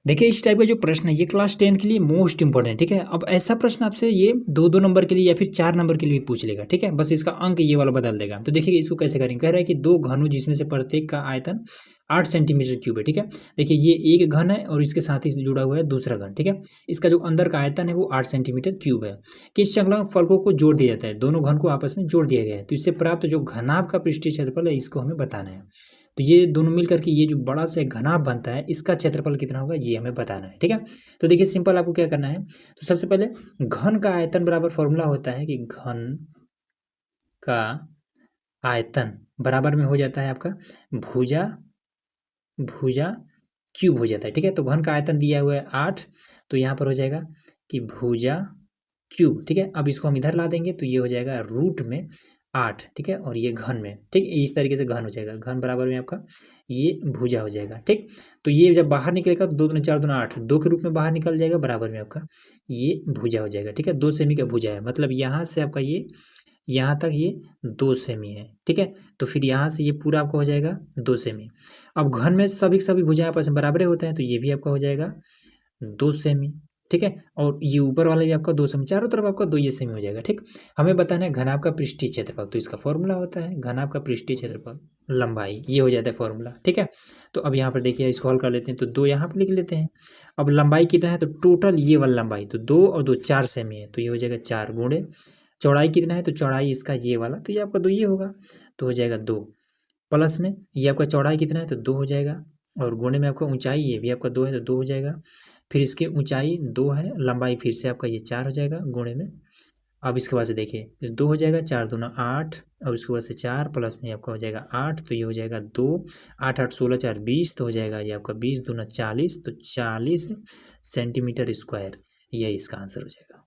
देखिए इस टाइप का जो प्रश्न है ये क्लास 10 के लिए मोस्ट इंपॉर्टेंट है, ठीक है। अब ऐसा प्रश्न आपसे ये 2-2 नंबर के लिए या फिर 4 नंबर के लिए भी पूछ लेगा, ठीक है। बस इसका अंक ये वाला बदल देगा। तो देखिए इसको कैसे करेंगे, कह रहा है कि दो घनों जिसमें से प्रत्येक का आयतन 8 सेंटीमीटर क्यूब है, ठीक है। देखिए ये एक घन है और इसके साथ ही जुड़ा हुआ है दूसरा घन, ठीक है। इसका जो अंदर का आयतन है वो 8 सेंटीमीटर क्यूब है। किस श्रृंखला फलकों को जोड़ दिया जाता है, दोनों घन को आपस में जोड़ दिया गया है, तो इससे प्राप्त जो घनाभ का पृष्ठीय क्षेत्रफल है इसको हमें बताना है। तो ये दोनों मिलकर के ये जो बड़ा सा घनाभ बनता है इसका क्षेत्रफल कितना होगा ये हमें बताना है, ठीक है। तो देखिए सिंपल आपको क्या करना है, तो सबसे पहले घन का आयतन बराबर फॉर्मूला होता है कि घन का आयतन बराबर में हो जाता है आपका भुजा भुजा क्यूब हो जाता है, ठीक है। तो घन का आयतन दिया हुआ है 8, तो यहाँ पर हो जाएगा कि भुजा क्यूब, ठीक है। अब इसको हम इधर ला देंगे तो ये हो जाएगा रूट में 8, ठीक है। और ये घन में, ठीक, इस तरीके से घन हो जाएगा, घन बराबर में आपका ये भुजा हो जाएगा, ठीक। तो ये जब बाहर निकलेगा तो 2 दूनी 4 दूना 8, 2 के रूप में बाहर निकल जाएगा, बराबर में आपका ये भुजा हो जाएगा, ठीक है। 2 सेमी का भुजा है, मतलब यहाँ से आपका ये यहाँ तक ये 2 सेमी है, ठीक है। तो फिर यहाँ से ये पूरा आपका हो जाएगा 2 सेमी। अब घन में सभी के सभी भुजाएं आपस में बराबर होते हैं, तो ये भी आपका हो जाएगा 2 सेमी, ठीक है। और ये ऊपर वाला भी आपका 2 सेमी, चारों तरफ आपका 2 ये सेमी हो जाएगा, ठीक। हमें बताना है घनाभ का पृष्ठीय क्षेत्रफल, तो इसका फॉर्मूला होता है घनाभ का पृष्ठीय क्षेत्रफल लंबाई, ये हो जाता है फॉर्मूला, ठीक है। तो अब यहाँ पर देखिए इसको हल कर लेते हैं, तो 2 यहाँ पर लिख लेते हैं। अब लंबाई कितना है, तो टोटल ये वाला लंबाई, तो 2 और 2 4 सेमी है, तो ये हो जाएगा 4 गुणे चौड़ाई कितना है, तो चौड़ाई इसका ये वाला, तो ये आपका 2 ये होगा, तो हो जाएगा 2 प्लस में ये आपका चौड़ाई कितना है, तो 2 हो जाएगा, और गुणे में आपका ऊंचाई ये भी आपका 2 है, तो 2 हो जाएगा। फिर इसकी ऊंचाई 2 है, लंबाई फिर से आपका ये 4 हो जाएगा गुणे में। अब इसके बाद से देखिए तो 2 हो जाएगा, 4 दूना 8, और उसके बाद से 4 प्लस में आपका हो जाएगा 8, तो ये हो जाएगा 2, 8 8 16 4 20, तो हो जाएगा ये आपका 20 दूना 40, तो 40 सेंटीमीटर स्क्वायर, ये इसका आंसर हो जाएगा।